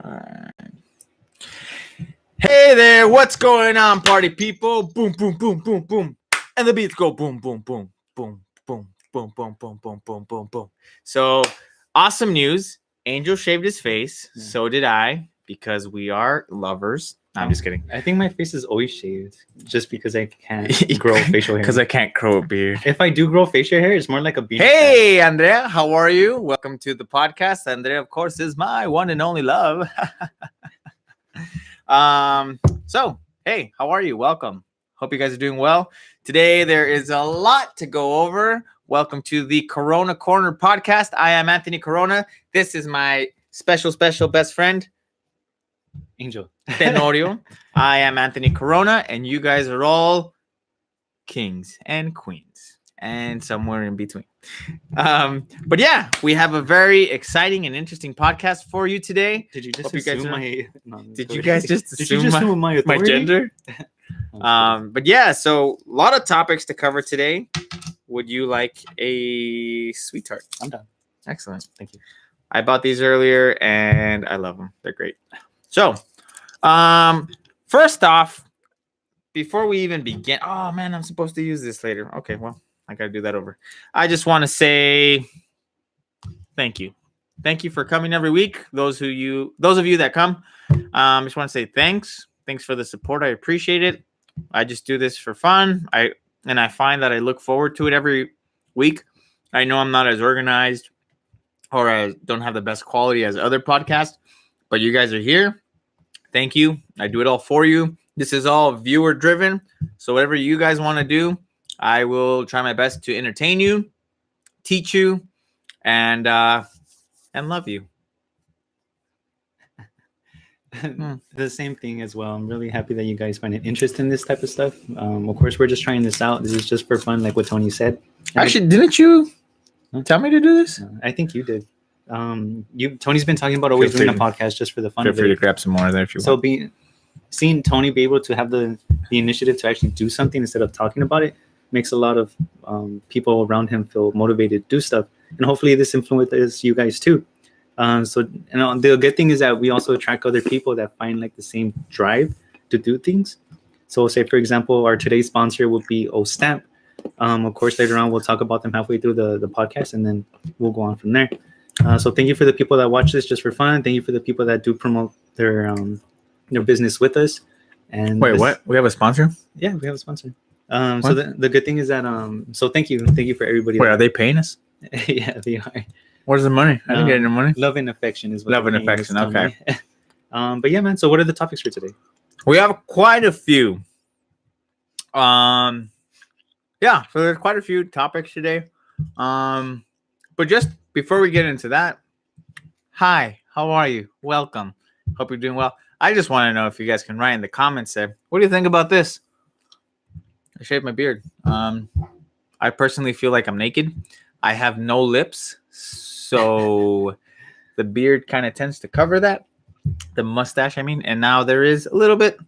Alright. Hey there, what's going on, party people? Boom, boom, boom, boom, boom. And the beats go boom, boom, boom, boom, boom, boom, boom, boom, boom, boom, boom, boom. So, awesome news. Angel shaved his face. Yeah. So did I, because we are lovers. I'm just kidding. I think my face is always shaved just because I can't grow facial hair. Because I can't grow a beard. If I do grow facial hair, it's more like a beard. Hey, Andrea, how are you? Welcome to the podcast. Andrea, of course, is my one and only love. So, hey, how are you? Welcome. Hope you guys are doing well. Today, there is a lot to go over. Welcome to the Corona Corner podcast. I am Anthony Corona. This is my special best friend, Angel Tenorio. I am Anthony Corona, and you guys are all kings and queens and somewhere in between. But yeah, we have a very exciting and interesting podcast for you today. Did you just Hope you guys assume are- my? Did you guys just Did you assume just my, assume my my authority? gender? But yeah, so a lot of topics to cover today. Would you like a sweetheart? I'm done. Excellent. Thank you. I bought these earlier and I love them. They're great. So, first off, before we even begin, oh man, I'm supposed to use this later. Okay, well, I got to do that over. I just want to say thank you. Thank you for coming every week. Those of you that come, I just want to say thanks. Thanks for the support. I appreciate it. I just do this for fun. I find that I look forward to it every week. I know I'm not as organized or I don't have the best quality as other podcasts, but you guys are here. Thank you. I do it all for you. This is all viewer driven. So whatever you guys want to do, I will try my best to entertain you, teach you, and love you. The same thing as well. I'm really happy that you guys find an interest in this type of stuff. Of course, we're just trying this out. This is just for fun, like what Tony said. And Actually, didn't you tell me to do this? I think you did. Tony's been talking about always doing a podcast just for the fun Feel of free to it. grab some more there if you So want. seeing Tony be able to have the initiative to actually do something instead of talking about it makes a lot of people around him feel motivated to do stuff. And hopefully this influences you guys too. The good thing is that we also attract other people that find like the same drive to do things. So say, for example, our today's sponsor would be O-Stamp. Of course, later on, we'll talk about them halfway through the podcast, and then we'll go on from there. So thank you for the people that watch this just for fun. Thank you for the people that do promote their business with us. And Wait, what? We have a sponsor? Yeah, we have a sponsor. So the good thing is that so thank you for everybody. Wait, are they paying us? Yeah, they are. Where's the money? I didn't get any money. Love and affection is what Love and they're paying us, affection, Tony. But yeah, man. So what are the topics for today? We have quite a few. Yeah, so there's quite a few topics today. But just before we get into that, hi, how are you? Welcome. Hope you're doing well. I just want to know if you guys can write in the comments there. What do you think about this? I shaved my beard. I personally feel like I'm naked. I have no lips, so the beard kind of tends to cover that. The mustache, I mean, and now there is a little bit.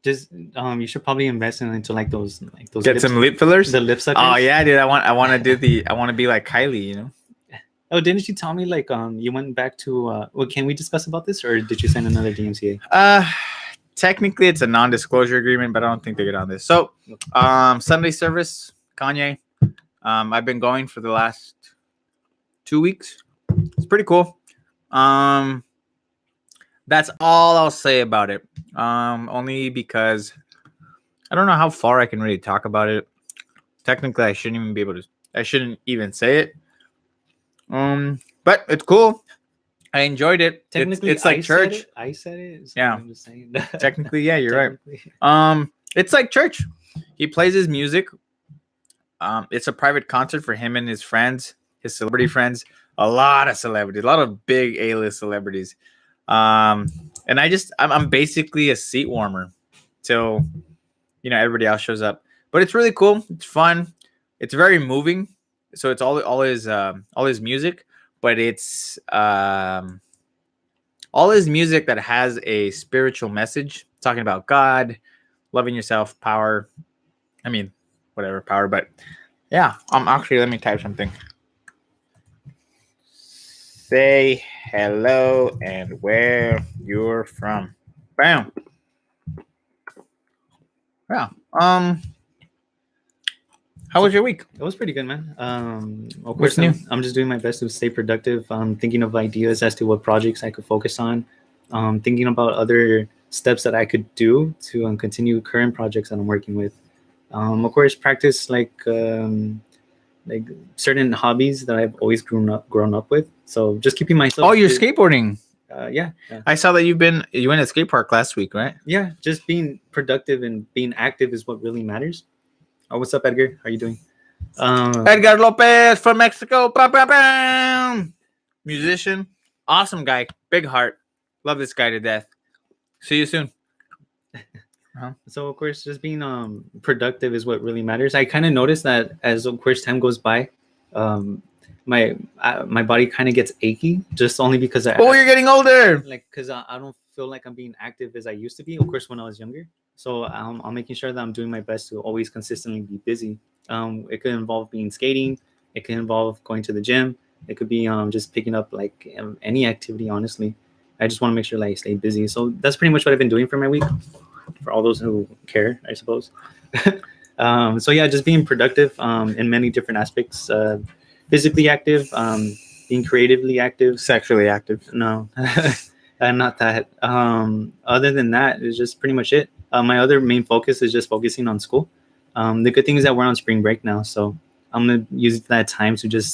Just you should probably invest into like those Get some lip fillers. the lip suckers. Oh yeah, dude. I want to do I want to be like Kylie, you know. Oh, didn't you tell me like you went back to well, can we discuss about this, or did you sign another DMCA? Technically it's a non-disclosure agreement, but I don't think they get on this. So, Sunday service, Kanye. I've been going for the last 2 weeks. It's pretty cool. That's all I'll say about it. Only because I don't know how far I can really talk about it. Technically, I shouldn't even say it. But it's cool. I enjoyed it. Technically, it's like church. I said it. So Yeah. I'm just saying. Technically, yeah, you're right. It's like church. He plays his music. It's a private concert for him and his friends, his celebrity friends. A lot of celebrities, a lot of big A-list celebrities. And I'm basically a seat warmer till everybody else shows up. But it's really cool. It's fun. It's very moving. So it's all his music, but it's all his music that has a spiritual message, talking about God, loving yourself, power. I mean, whatever power, but yeah. Actually, let me type something. say hello and where you're from. Bam. Yeah. How was your week? It was pretty good, man. Of What's course, new? I'm just doing my best to stay productive. I'm thinking of ideas as to what projects I could focus on. Thinking about other steps that I could do to continue current projects that I'm working with. Of course, practice like certain hobbies that I've always grown up with. So just keeping myself. Oh, you're skateboarding. Yeah. I saw that you went to skate park last week, right? Yeah, just being productive and being active is what really matters. Oh, what's up, Edgar? How are you doing? Edgar Lopez from Mexico. Bam, bam, bam. Musician. Awesome guy. Big heart. Love this guy to death. See you soon. So of course, just being productive is what really matters. I kind of noticed that as of course time goes by, my body kind of gets achy just only because you're getting older. like because I don't feel like I'm being active as I used to be. Of course, when I was younger. So I'm making sure that I'm doing my best to always consistently be busy. It could involve being skating. It could involve going to the gym. It could be just picking up like any activity. Honestly, I just want to make sure like I stay busy. So that's pretty much what I've been doing for my week. For all those who care, I suppose. So yeah, just being productive in many different aspects. Physically active, being creatively active, Sexually active. no, not that. Other than that, it's just pretty much it. My other main focus is just focusing on school. The good thing is that we're on spring break now, so I'm gonna use that time to just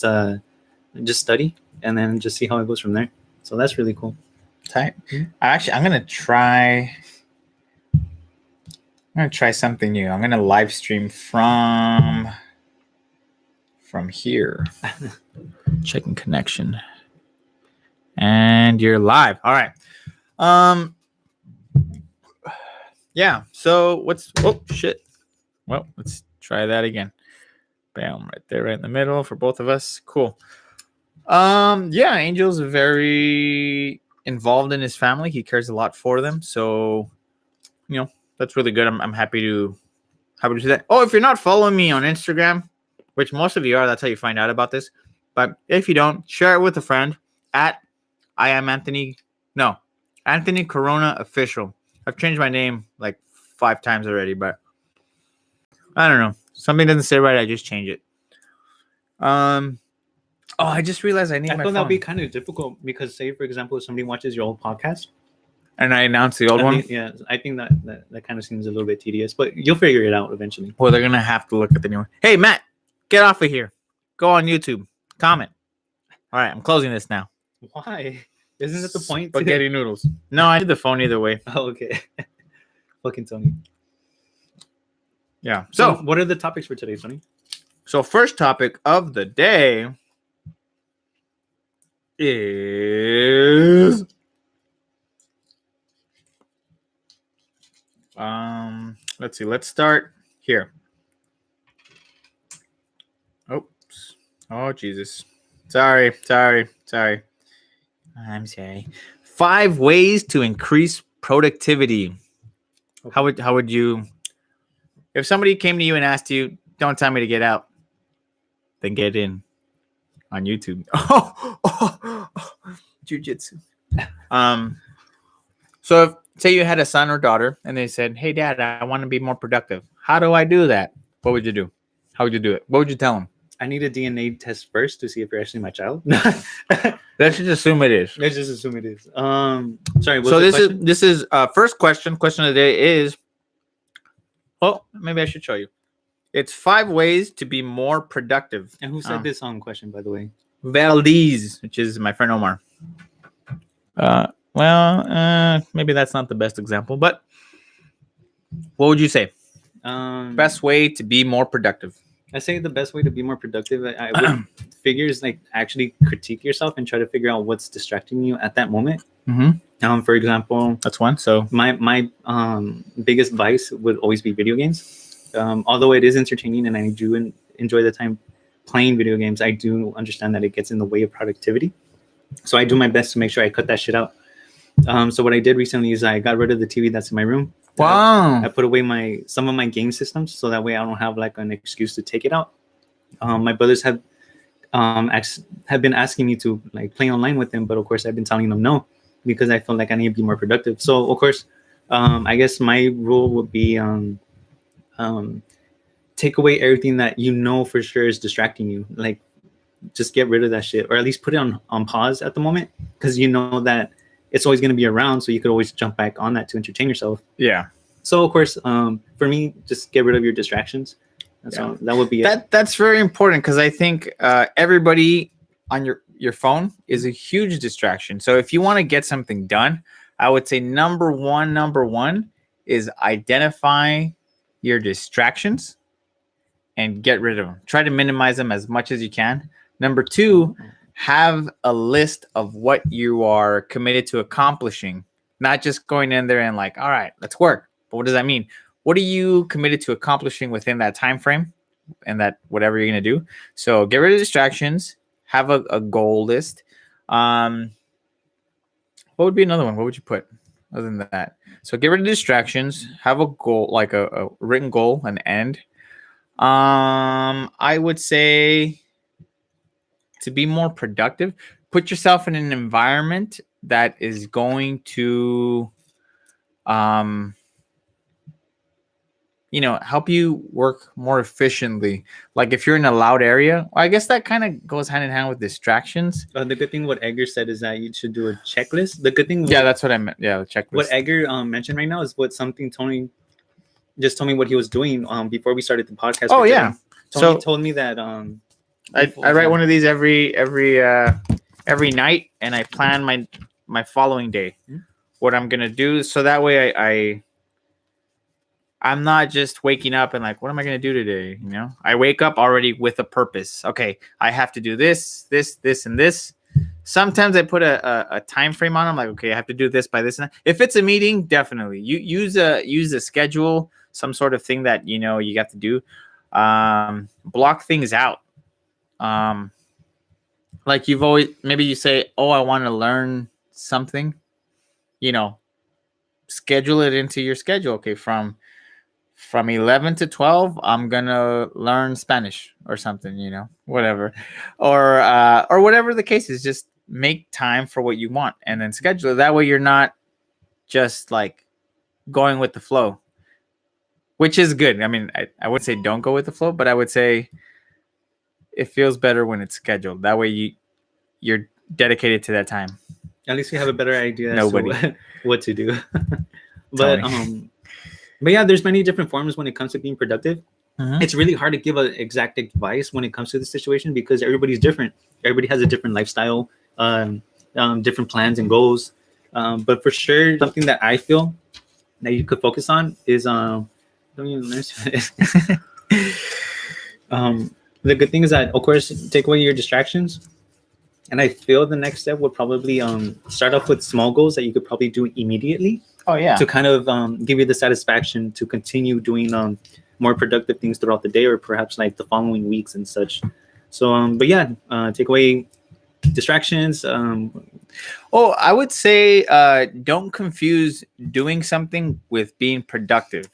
study and then just see how it goes from there. So that's really cool. Tight. Actually, I'm gonna try something new. I'm gonna live stream from here. Checking connection. And you're live. All right. Yeah. So shit. Well, let's try that again. Bam, right there, right in the middle for both of us. Cool. Yeah, Angel's very involved in his family. He cares a lot for them. So, that's really good. I'm happy to see that. Oh, if you're not following me on Instagram, which most of you are, that's how you find out about this. But if you don't, share it with a friend at Anthony Corona Official. I've changed my name like 5 times already, but I don't know. Something doesn't say right. I just change it. Oh, I just realized I need my I phone. thought that'd be kind of difficult because, say, for example, if somebody watches your old podcast, and I announce the old one. Yeah, I think that kind of seems a little bit tedious, but you'll figure it out eventually. Well, they're gonna have to look at the new one. Hey, Matt, get off of here. Go on YouTube. Comment. All right, I'm closing this now. Why? Isn't that the point? Spaghetti noodles. No, I did the phone either way. Oh, okay. Fucking Tony. Yeah. So, what are the topics for today, Tony? So, first topic of the day is let's see. Let's start here. Oops. Oh, Jesus. Sorry. I'm sorry. 5 ways to increase productivity. Okay. How would you, if somebody came to you and asked you, don't tell me to get out, then get in on YouTube. Jiu-jitsu. So if, say you had a son or daughter and they said, hey, Dad, I want to be more productive. How do I do that? What would you do? How would you do it? What would you tell them? I need a DNA test first to see if you're actually my child. Let's just assume it is. Let's just assume it is. Sorry. So this is first question. Question of the day is, well, maybe I should show you. It's 5 ways to be more productive. And who said this question, by the way? Valdez, which is my friend Omar. Maybe that's not the best example, but what would you say? Best way to be more productive? I say the best way to be more productive, I would figure is like actually critique yourself and try to figure out what's distracting you at that moment. Mm-hmm. For example, that's one. So my biggest vice would always be video games. Although it is entertaining and I do enjoy the time playing video games, I do understand that it gets in the way of productivity. So I do my best to make sure I cut that shit out. So what I did recently is I got rid of the TV that's in my room. Wow. I put away some of my game systems so that way I don't have like an excuse to take it out. My brothers have have been asking me to like play online with them, but of course I've been telling them no because I feel like I need to be more productive. So of course, I guess my rule would be um, take away everything that you know for sure is distracting you. Like just get rid of that shit, or at least put it on pause at the moment, because you know that it's always going to be around, so you could always jump back on that to entertain yourself. Yeah. So of course, for me, just get rid of your distractions. And so that would be it. That's very important, because I think everybody on your phone is a huge distraction. So if you want to get something done, I would say number one is identify your distractions and get rid of them. Try to minimize them as much as you can. Number two, have a list of what you are committed to accomplishing, not just going in there and like, all right, let's work. But what does that mean? What are you committed to accomplishing within that time frame and that whatever you're going to do? So get rid of distractions, have a goal list. What would be another one? What would you put other than that? So get rid of distractions, have a goal, like a written goal, an end. I would say to be more productive, put yourself in an environment that is going to help you work more efficiently. Like if you're in a loud area, I guess that kind of goes hand in hand with distractions. The good thing what Edgar said is that you should do a checklist. The good thing, that's what I meant. Yeah, the checklist. What Edgar mentioned right now is what something Tony just told me what he was doing before we started the podcast. Oh yeah, Tony told me that I write one of these every night, and I plan my following day, what I'm gonna do, so that way I'm not just waking up and like, what am I gonna do today? I wake up already with a purpose. Okay, I have to do this, and this. Sometimes I put a time frame on them, like, okay, I have to do this by this. And if it's a meeting, definitely you use a schedule, some sort of thing that you have to do. Block things out. Like maybe you say, oh, I want to learn something, schedule it into your schedule. Okay, from 11 to 12, I'm gonna learn Spanish or something, whatever, or whatever the case is. Just make time for what you want and then schedule it. That way you're not just like going with the flow, which is good. I mean, I would say don't go with the flow, but I would say it feels better when it's scheduled. That way you're dedicated to that time. At least you have a better idea as to what to do. But yeah, there's many different forms when it comes to being productive. It's really hard to give an exact advice when it comes to the situation because everybody's different. Everybody has a different lifestyle, different plans and goals. But for sure, something that I feel that you could focus on is don't even learn Spanish. The good thing is that, of course, take away your distractions. And I feel the next step would probably start off with small goals that you could probably do immediately. Oh yeah. To kind of give you the satisfaction to continue doing more productive things throughout the day, or perhaps like the following weeks and such. So, but yeah, take away distractions. I would say don't confuse doing something with being productive.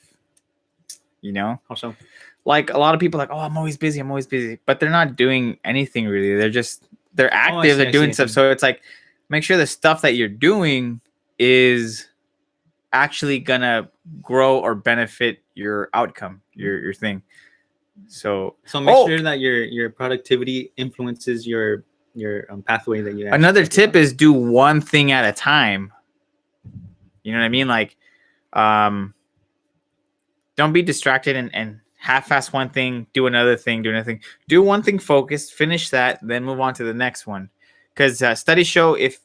How so? Like a lot of people are like, oh, I'm always busy, but they're not doing anything really. They're active, they're doing stuff. So it's like, make sure the stuff that you're doing is actually gonna grow or benefit your outcome, your thing. So make sure that your productivity influences your pathway that you. Another tip is do one thing at a time. You know what I mean? Like, don't be distracted and half-ass one thing, do another thing, do one thing focused, finish that, then move on to the next one. Because studies show if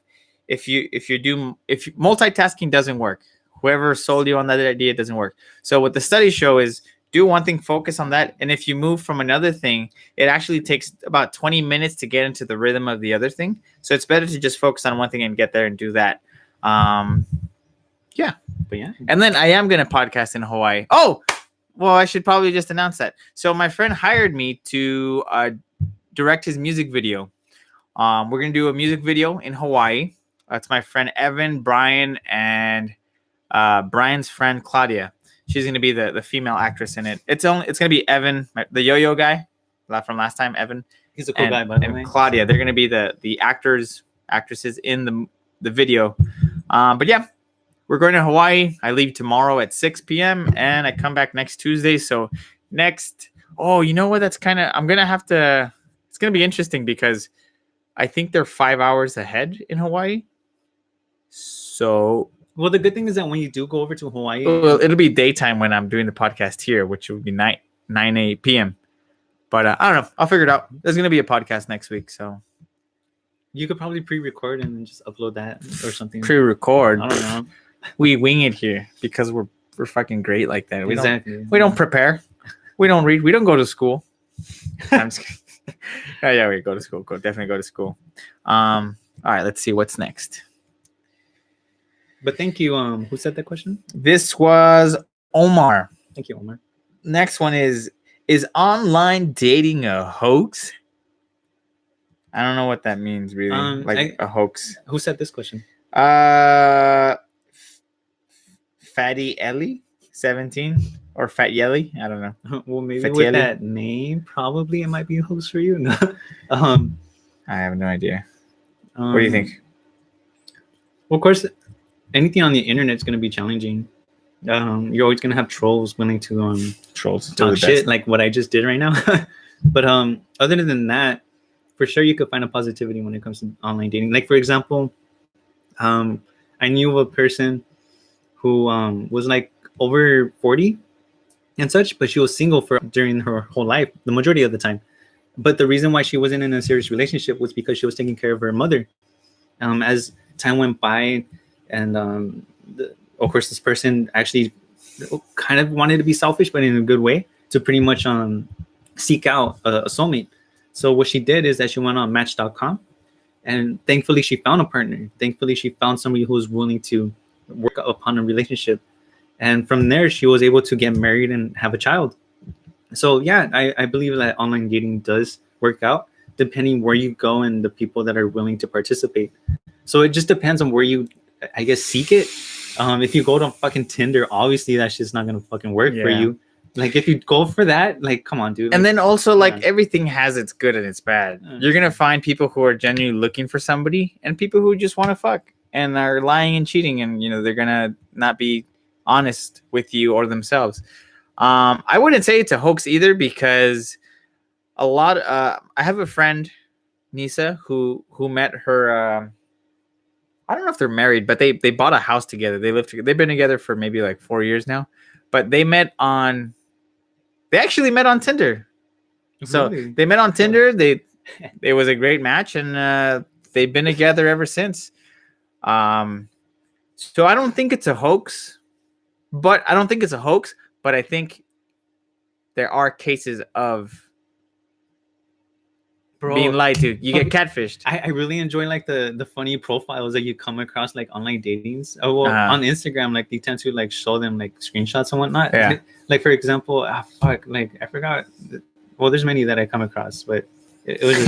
multitasking doesn't work, whoever sold you on that idea, it doesn't work. So what the studies show is do one thing, focus on that, and if you move from another thing, it actually takes about 20 minutes to get into the rhythm of the other thing. So it's better to just focus on one thing and get there and do that. Yeah. But yeah. And then I am gonna podcast in Hawaii. Oh, well, I should probably just announce that. So my friend hired me to direct his music video. We're going to do a music video in Hawaii. That's my friend Evan, Brian, and Brian's friend Claudia. She's going to be the female actress in it. It's going to be Evan, the yo-yo guy. from last time, Evan He's a cool guy, by the way. and Claudia. They're going to be the actresses in the video. But yeah, we're going to Hawaii. I leave tomorrow at 6 p.m. and I come back next Tuesday. So next, oh, you know what? That's kind of, I'm going to have to, it's going to be interesting because I think they're 5 hours ahead in Hawaii. So, well, the good thing is that when you do go over to Hawaii, well, it'll be daytime when I'm doing the podcast here, which will be 9 p.m. But I don't know. I'll figure it out. There's going to be a podcast next week. So you could probably pre-record and then just upload that or something. Pre-record. I don't know. We wing it here because we're fucking great like that. Exactly. We don't prepare. We don't read. We don't go to school. I'm just kidding. Oh, yeah, we go to school. Definitely go to school. All right, let's see what's next. But thank you. Who said that question? This was Omar. Thank you, Omar. Next one is online dating a hoax? I don't know what that means really. A hoax. Who said this question? Fatty Ellie 17 or Fat Yelly. I don't know. Well, maybe Fatty with Ellie? that name, probably it might be a hoax for you. No. I have no idea. What do you think? Well, of course, anything on the internet is going to be challenging. You're always going to have trolls willing to Trolls talk shit like what I just did right now. But other than that, for sure you could find a positivity when it comes to online dating. Like, for example, I knew of a person who was like over 40 and such, but she was single during her whole life, the majority of the time. But the reason why she wasn't in a serious relationship was because she was taking care of her mother. As time went by, and of course, this person actually kind of wanted to be selfish, but in a good way, to pretty much seek out a soulmate. So what she did is that she went on Match.com, and thankfully she found a partner. Thankfully she found somebody who was willing to work upon a relationship, and from there she was able to get married and have a child. So yeah, I believe that online dating does work out depending where you go and the people that are willing to participate. So it just depends on where you, I guess, seek it. If you go to fucking Tinder, obviously that shit's not gonna fucking work for you. Like, if you go for that, like, come on, dude. Like, and then also, like, everything has its good and its bad. You're gonna find people who are genuinely looking for somebody, and people who just want to fuck and are lying and cheating, and they're gonna not be honest with you or themselves. I wouldn't say it's a hoax either, because a lot. I have a friend, Nisa, who met her. I don't know if they're married, but they bought a house together. They live together. They've been together for maybe like 4 years now, but they actually met on Tinder. So really? they met on Tinder. It was a great match, and they've been together ever since. So I don't think it's a hoax, but I think there are cases of being lied to. You get catfished. I really enjoy like the funny profiles that you come across like online datings. On Instagram, like they tend to like show them like screenshots and whatnot. Yeah. Like, for example, like I forgot. Well, there's many that I come across, but it was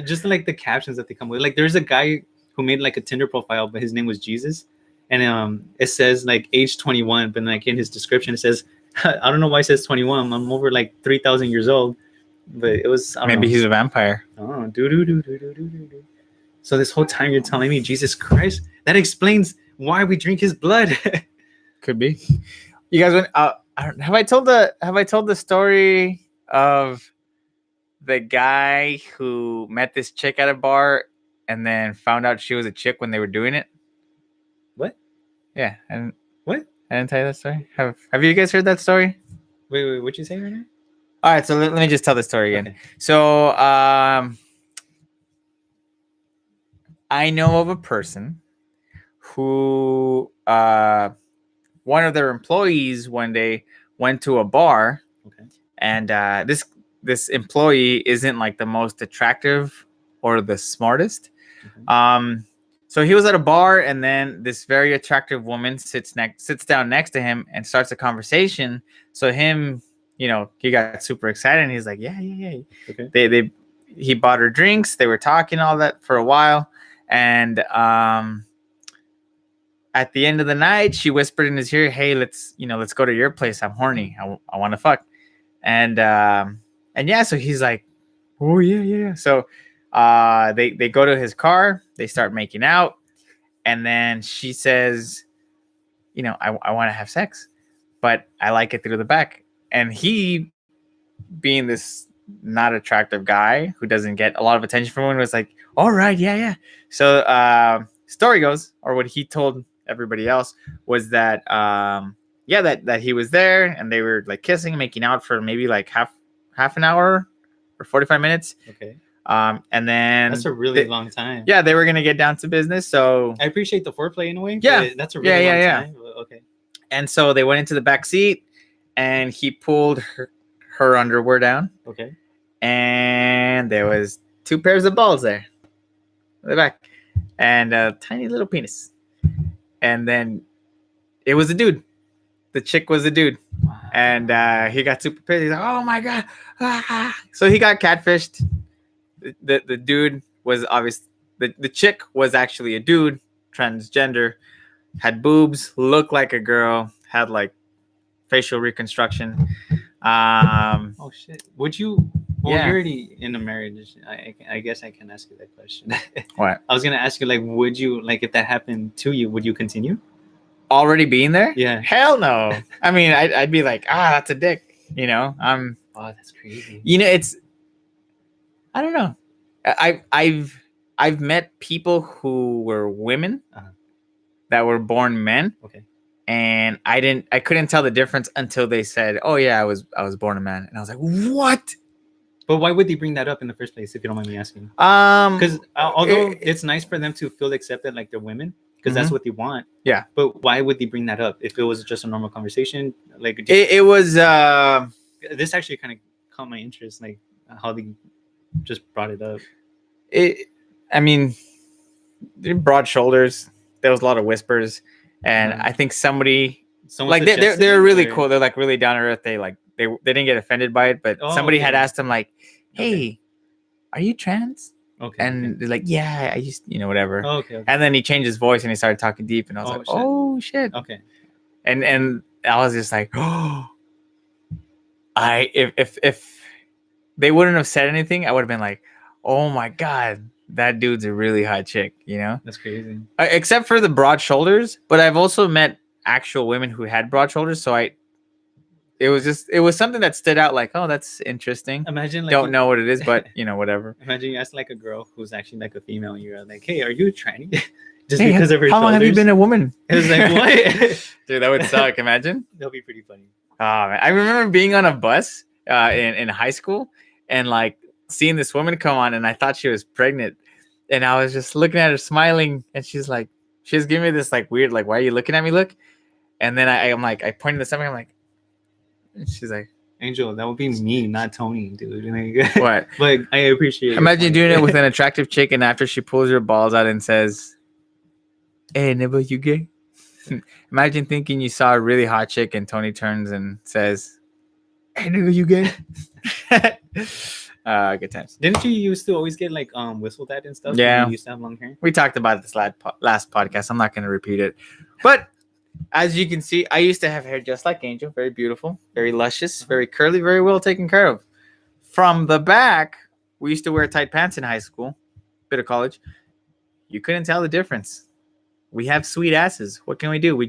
just like the captions that they come with. Like, there's a guy who made like a Tinder profile, but his name was Jesus, and it says like age 21, but like in his description it says, I don't know why it says 21. I'm over like 3,000 years old. But it was maybe he's a vampire. Oh, So this whole time you're telling me Jesus Christ? That explains why we drink his blood. Could be. You guys went. Have I told the story of the guy who met this chick at a bar and then found out she was a chick when they were doing it? What? Yeah. And what? I didn't tell you that story. Have you guys heard that story? Wait. What'd you say right now? All right, so let me just tell the story again. Okay. So I know of a person who one of their employees one day went to a bar, and this employee isn't like the most attractive or the smartest. So he was at a bar, and then this very attractive woman sits down next to him and starts a conversation. So he got super excited, and he's like, yeah. Okay. He bought her drinks. They were talking all that for a while. And at the end of the night, she whispered in his ear, hey, let's go to your place. I'm horny. I want to fuck. And And yeah, so he's like, oh yeah. So they go to his car, they start making out, and then she says, I want to have sex, but I like it through the back. And he, being this not attractive guy who doesn't get a lot of attention from women, was like, all right, yeah. So story goes, or what he told everybody else, was that that he was there and they were like kissing, making out for maybe like half an hour or 45 minutes. Okay. And then That's a really long time. Yeah, they were gonna get down to business. So I appreciate the foreplay in a way. Yeah. But that's a really long Yeah. time. Okay. And so they went into the back seat and he pulled her underwear down. Okay. And there was 2 pairs of balls there in the back and a tiny little penis. And then it was a dude. The chick was a dude. Wow. And he got super pissed. He's like, oh my God. Ah. So he got catfished. The dude was obvious. The chick was actually a dude, transgender, had boobs, looked like a girl, had like facial reconstruction. Oh shit! Would you? Well, Yeah. you're already in a marriage. I guess I can ask you that question. What? I was gonna ask you, like, would you, like, if that happened to you, would you continue? Already being there? Yeah. Hell no. I mean, I'd be like, that's a dick. Oh, that's crazy. It's, I don't know. I've met people who were women that were born men. Okay. And I couldn't tell the difference until they said, oh yeah, I was born a man. And I was like, what? But why would they bring that up in the first place, if you don't mind me asking? Because although it's nice for them to feel accepted like they're women, because that's what they want. Yeah. But why would they bring that up if it was just a normal conversation? Like it was. This actually kind of caught my interest, like how they just brought it up. I mean, broad shoulders. There was a lot of whispers, and I think someone like they're really cool. They're like really down to earth. They didn't get offended by it, but somebody had asked them like, "Hey, are you trans?" Okay. And they're like, "Yeah, I used, whatever." Okay. And then he changed his voice and he started talking deep, and I was like, shit. "Oh shit!" Okay. And I was just like, "Oh." If they wouldn't have said anything, I would have been like, "Oh my God, that dude's a really hot chick," That's crazy. Except for the broad shoulders, but I've also met actual women who had broad shoulders, so it was something that stood out, like, oh, that's interesting. Imagine, like, don't know what it is, but whatever. Imagine you ask like a girl who's actually like a female, and you're like, "Hey, are you a tranny?" Just hey, because of her how long have you been a woman? It was like, what? Dude, that would suck. Imagine. That'll be pretty funny. Oh man, I remember being on a bus in high school and like seeing this woman come on, and I thought she was pregnant, and I was just looking at her smiling, and she was giving me this like weird, like, why are you looking at me look? And then I'm like, I pointed to something, I'm like, and she's like, Angel, that would be me, not Tony, dude. Like, what? But I appreciate. Imagine doing it with an attractive chick, and after she pulls your balls out and says, "Hey, neighbor, you gay?" Imagine thinking you saw a really hot chick, and Tony turns and says, "Hey, nigga, you gay?" Good times. Didn't you used to always get like whistled at and stuff? Yeah. When you used to have long hair. We talked about this last podcast. I'm not going to repeat it, but as you can see, I used to have hair just like Angel, very beautiful, very luscious, very curly, very well taken care of. From the back, we used to wear tight pants in high school, bit of college. You couldn't tell the difference. We have sweet asses. What can we do? We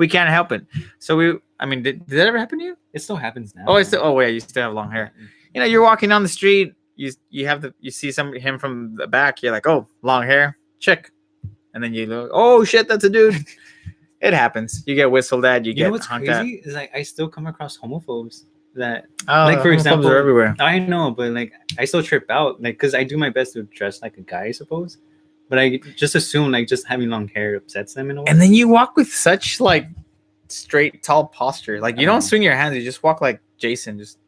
can't help it. So did that ever happen to you? It still happens now. Oh, wait, you still have long hair. You're walking down the street, you see him from the back, you're like, oh, long hair, chick. And then you look, oh shit, that's a dude. It happens. You get whistled at, you get what's honked crazy at. is like I still come across homophobes that like, for example, are everywhere. I know, but like I still trip out, like, because I do my best to dress like a guy, I suppose. But I just assume like just having long hair upsets them in a way. And then you walk with such like straight, tall posture. Like you don't swing your hands, you just walk like Jason, just.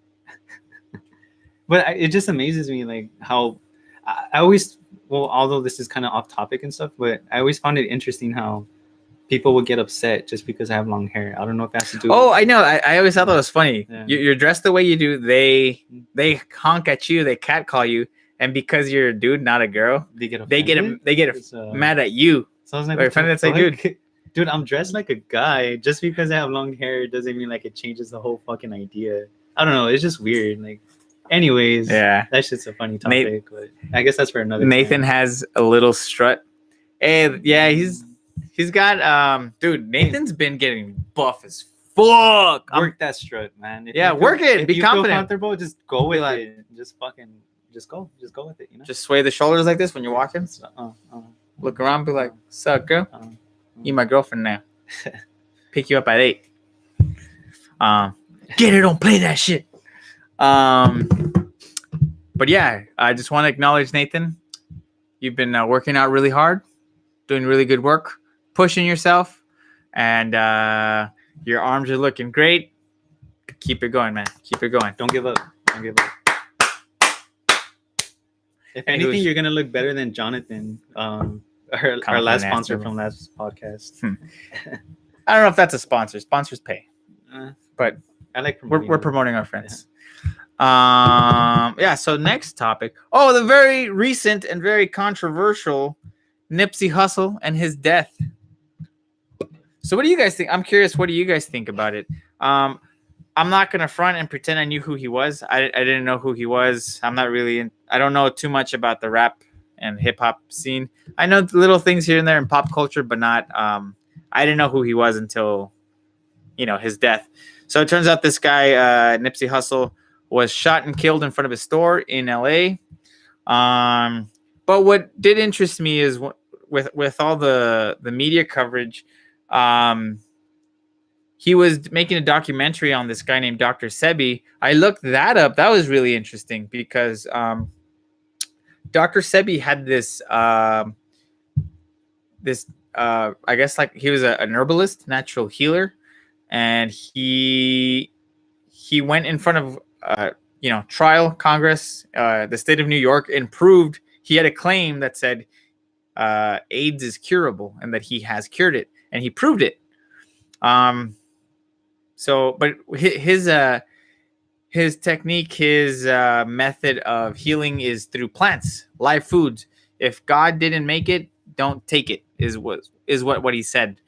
But it just amazes me, like how I always, although this is kind of off topic and stuff, but I always found it interesting how people would get upset just because I have long hair. I don't know if that has to do. Oh, I know. I always thought that was funny. Yeah. You're dressed the way you do. They honk at you. They catcall you, and because you're a dude, not a girl, they get mad at you. So I was like, offended. Say, dude, I'm dressed like a guy. Just because I have long hair doesn't mean like it changes the whole fucking idea. I don't know. It's just weird. Like, Anyways, Yeah. that shit's a funny topic, but I guess that's for another Nathan time. has a little strut. Hey, yeah, he's got dude, Nathan's been getting buff as fuck. Work that strut, man. If Yeah, you feel, work it. If Be you confident. feel comfortable, just go with like- it. Just go with it. You know. Just sway the shoulders like this when you're walking. Uh, Look around, be like, "Sup, girl? uh, You my girlfriend now. Pick you up at 8. Get it, don't play that shit." But yeah, I just want to acknowledge Nathan. You've been working out really hard, doing really good work, pushing yourself, and your arms are looking great. Keep it going, man. Keep it going. Don't give up. Don't give up. If anything, you're gonna look better than Jonathan, our last sponsor from last podcast. I don't know if that's a sponsor. Sponsors pay, but I like we're promoting our friends. Yeah. So next topic. Oh, the very recent and very controversial Nipsey Hussle and his death. So what do you guys think? I'm curious. What do you guys think about it? I'm not gonna front and pretend I knew who he was. I didn't know who he was. I'm not really. I don't know too much about the rap and hip hop scene. I know little things here and there in pop culture, but not. I didn't know who he was until, his death. So it turns out this guy, Nipsey Hussle, was shot and killed in front of his store in L.A. But what did interest me is with all the media coverage. He was making a documentary on this guy named Dr. Sebi. I looked that up. That was really interesting because Dr. Sebi had this, I guess like he was an herbalist, natural healer, and he went in front of trial Congress, the state of New York, and proved he had a claim that said AIDS is curable and that he has cured it, and he proved it. So, but his technique, his method of healing is through plants, live foods. If God didn't make it, don't take it. Is what he said.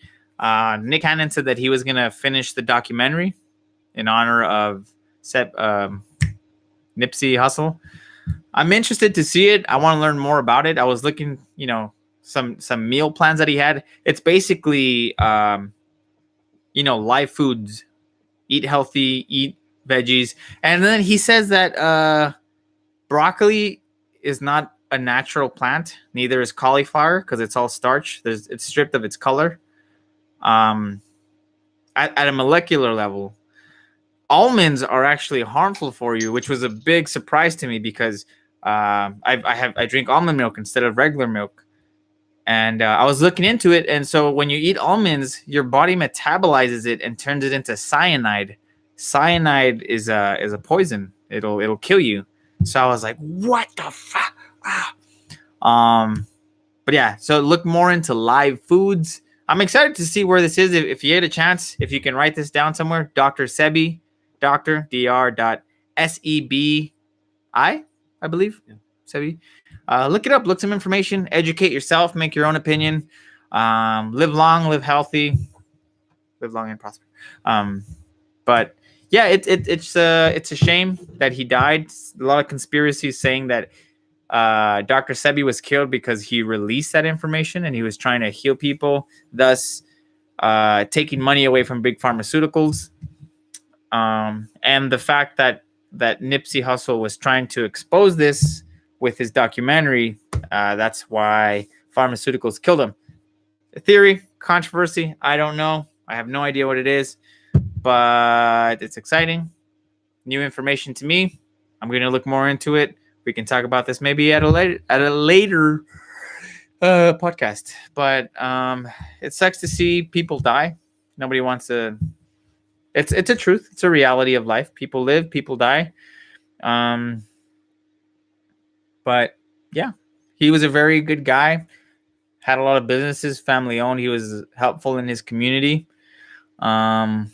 Nick Cannon said that he was gonna finish the documentary in honor of Nipsey Hussle. I'm interested to see it. I want to learn more about it. I was looking, some meal plans that he had. It's basically, live foods. Eat healthy, eat veggies. And then he says that broccoli is not a natural plant. Neither is cauliflower because it's all starch. It's stripped of its color. At a molecular level, almonds are actually harmful for you, which was a big surprise to me because I drink almond milk instead of regular milk. And I was looking into it, and so when you eat almonds, your body metabolizes it and turns it into cyanide. Cyanide is a poison. It'll kill you. So I was like, what the fuck? But yeah, so look more into live foods. I'm excited to see where this is. If you get a chance, if you can write this down somewhere, Dr. Sebi, Dr. Sebi, I believe. Yeah. Sebi. Look it up, look some information, educate yourself, make your own opinion. Live long, live healthy, live long and prosper. But yeah, it's a shame that he died. A lot of conspiracies saying that Dr. Sebi was killed because he released that information and he was trying to heal people, thus taking money away from big pharmaceuticals. And the fact that Nipsey Hussle was trying to expose this with his documentary, that's why pharmaceuticals killed him. A theory, controversy, I don't know. I have no idea what it is, but it's exciting. New information to me. I'm going to look more into it. We can talk about this maybe at a later podcast. But it sucks to see people die. Nobody wants to. It's a truth. It's a reality of life. People live, people die. But yeah, he was a very good guy. Had a lot of businesses, family owned. He was helpful in his community. Yeah,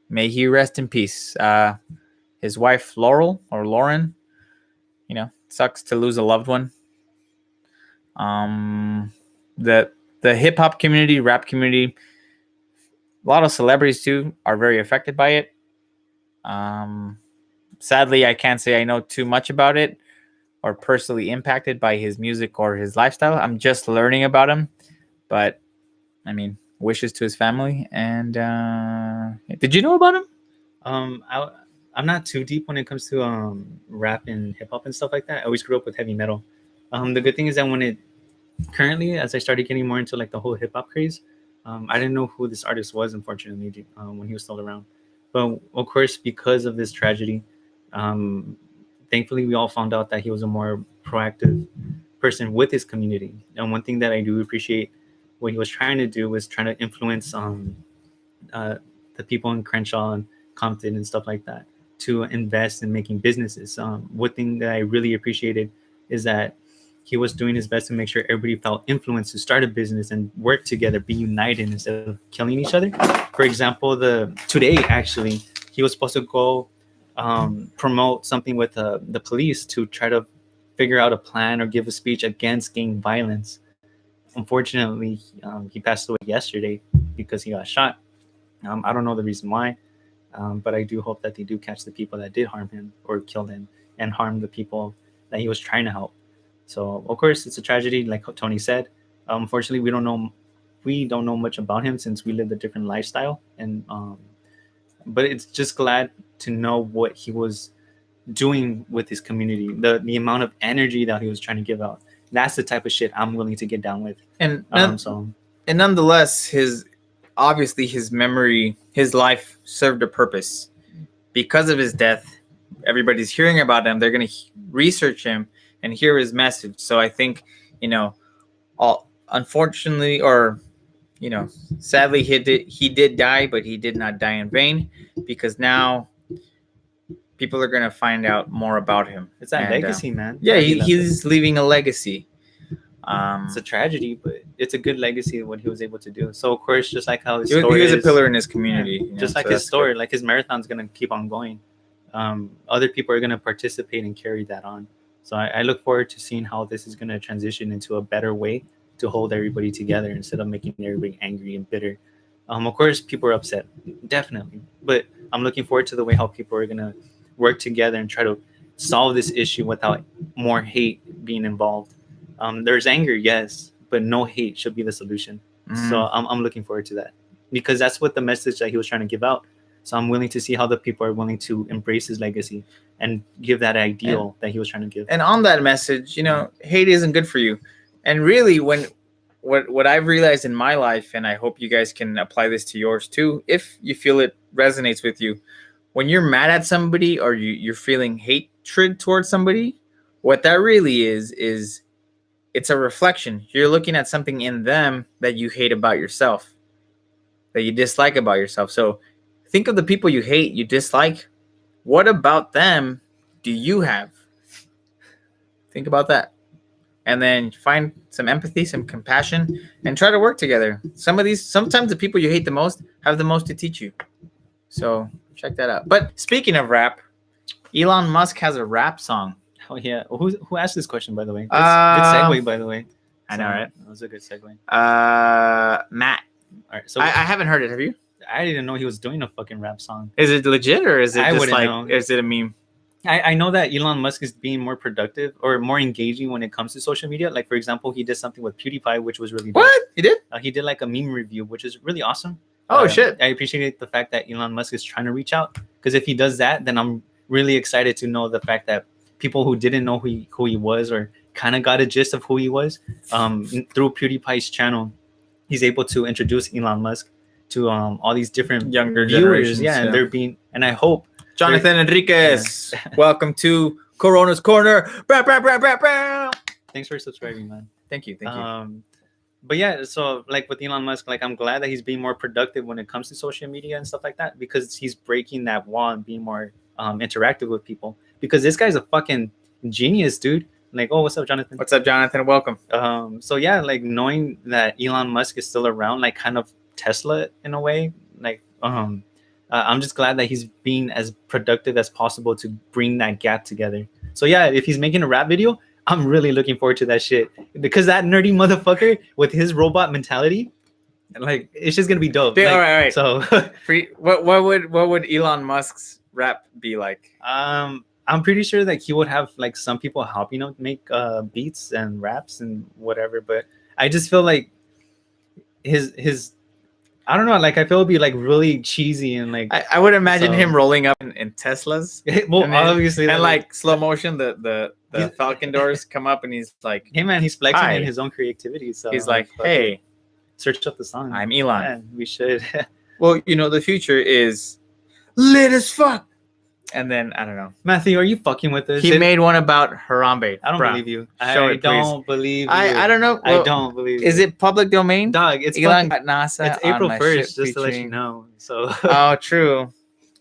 may he rest in peace. His wife Lauren, sucks to lose a loved one. The hip hop community, rap community, a lot of celebrities too are very affected by it. Sadly, I can't say I know too much about it or personally impacted by his music or his lifestyle. I'm just learning about him, but I mean, wishes to his family. And did you know about him? I'm not too deep when it comes to rap and hip hop and stuff like that. I always grew up with heavy metal. The good thing is that when it currently, as I started getting more into like the whole hip hop craze, I didn't know who this artist was, unfortunately, when he was still around. But of course, because of this tragedy, um, thankfully we all found out that he was a more proactive person with his community. And one thing that I do appreciate what he was trying to do was trying to influence uh, the people in Crenshaw and Compton and stuff like that to invest in making businesses. One thing that I really appreciated is that he was doing his best to make sure everybody felt influenced to start a business and work together, be united instead of killing each other. For example, today actually he was supposed to go promote something with the police to try to figure out a plan or give a speech against gang violence. Unfortunately, he passed away yesterday because he got shot. I don't know the reason why, but I do hope that they do catch the people that did harm him or kill him and harm the people that he was trying to help. So of course it's a tragedy, like Tony said. Unfortunately, we don't know much about him since we lived a different lifestyle, and but it's just glad to know what he was doing with his community, the amount of energy that he was trying to give out. That's the type of shit I'm willing to get down with. And So and nonetheless, his memory, his life served a purpose. Because of his death, everybody's hearing about him. They're going to research him and hear his message. So I think, unfortunately, or sadly, he did die, but he did not die in vain, because now people are going to find out more about him. it's that legacy, man. Yeah, he's leaving a legacy. It's a tragedy, but it's a good legacy of what he was able to do. So of course, just like how his he story was a is, pillar in his community. just like his story, like his marathon's gonna keep on going. Other people are gonna participate and carry that on. So I look forward to seeing how this is gonna transition into a better way to hold everybody together instead of making everybody angry and bitter. Of course, people are upset, definitely, but I'm looking forward to the way how people are gonna work together and try to solve this issue without more hate being involved. There's anger, yes, but no hate should be the solution. So I'm looking forward to that, because that's what the message that he was trying to give out. So I'm willing to see how the people are willing to embrace his legacy and give that ideal that he was trying to give. And on that message, hate isn't good for you. And really, what I've realized in my life, and I hope you guys can apply this to yours too, if you feel it resonates with you, when you're mad at somebody or you're feeling hatred towards somebody, what that really is it's a reflection. You're looking at something in them that you hate about yourself, that you dislike about yourself. So think of the people you hate, you dislike. What about them do you have? Think about that. And then find some empathy, some compassion, and try to work together. Sometimes the people you hate the most have the most to teach you. So check that out. But speaking of rap, Elon Musk has a rap song. Oh yeah, who asked this question, by the way? Good segue, by the way. I know, right? That was a good segue. Matt. All right, so I haven't heard it. Have you? I didn't know he was doing a fucking rap song. Is it legit, or is it I just wouldn't like, know. is it a meme? I know that Elon Musk is being more productive or more engaging when it comes to social media. Like, for example, he did something with PewDiePie, which was really dope. What? He did? He did like a meme review, which is really awesome. Oh, shit. I appreciate the fact that Elon Musk is trying to reach out, because if he does that, then I'm really excited to know the fact that people who didn't know who he was, or kind of got a gist of who he was, through PewDiePie's channel, he's able to introduce Elon Musk to all these different Younger viewers. generations. Yeah, and they're being, and I hope Jonathan Enriquez, welcome to Corona's Corner. Bah, bah, bah, bah, bah. Thanks for subscribing, man. Thank you. But yeah, so like with Elon Musk, like I'm glad that he's being more productive when it comes to social media and stuff like that, because he's breaking that wall and being more interactive with people. Because this guy's a fucking genius, dude. Like, oh, what's up, Jonathan? What's up, Jonathan? Welcome. So yeah, like knowing that Elon Musk is still around, like kind of Tesla in a way, like I'm just glad that he's being as productive as possible to bring that gap together. So yeah, if he's making a rap video, I'm really looking forward to that shit, because that nerdy motherfucker with his robot mentality, like it's just gonna be dope. Dude, like, all right. So what would Elon Musk's rap be like? I'm pretty sure that he would have like some people helping him make beats and raps and whatever. But I just feel like his I don't know, like I feel it'd be like really cheesy and like I would imagine so- him rolling up in Teslas. well, and then- obviously, and that, like slow motion, the He's- Falcon doors come up, and he's like, hey man, he's flexing Hi. in his own creativity. So he's like, fuck it. hey, Search up the song. I'm Elon. Yeah, we should. Well, the future is lit as fuck. And then I don't know. Matthew, are you fucking with us? He made one about Harambe. I don't Bro, believe you. Show I it, please. don't believe you. I don't know. I Well, don't believe Is it public domain? Dog, it's Elon fucking, got NASA. it's on April my 1st, ship just to let you featuring- know. So Oh, true.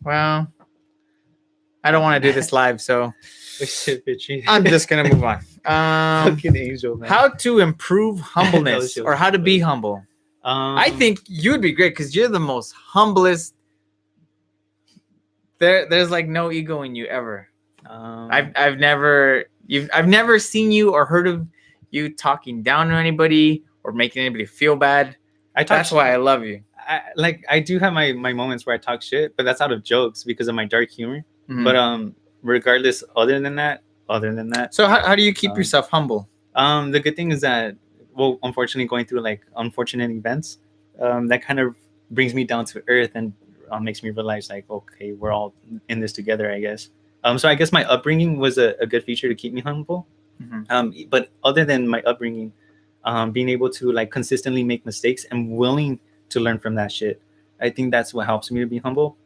Well, I don't want to do this live, so I'm just gonna move on. fucking angel, man. How to improve humbleness, Those or how to be humble? I think you'd be great because you're the most humblest. There's like no ego in you ever. I've never seen you or heard of you talking down to anybody or making anybody feel bad. That's why I love you. I do have my moments where I talk shit, but that's out of jokes because of my dark humor. Mhm. But regardless, other than that, So how do you keep Um, yourself humble? the good thing is that, well, unfortunately, going through like unfortunate events, that kind of brings me down to earth and makes me realize like, okay, we're all in this together, I guess. So I guess my upbringing was a good feature to keep me humble. Mhm. But other than my upbringing, being able to like consistently make mistakes and willing to learn from that shit, I think that's what helps me to be humble.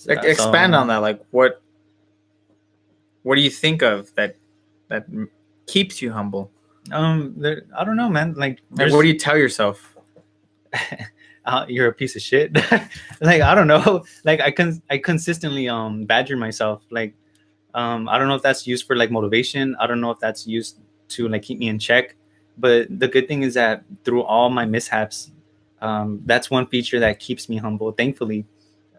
Expand on that. Like what do you think of that keeps you humble? I don't know, man. Like, Like, what do you tell yourself? you're a piece of shit. Like, I don't know. Like, I consistently badger myself. Like, I don't know if that's used for like motivation. I don't know if that's used to like keep me in check. But the good thing is that through all my mishaps, that's one feature that keeps me humble. Thankfully,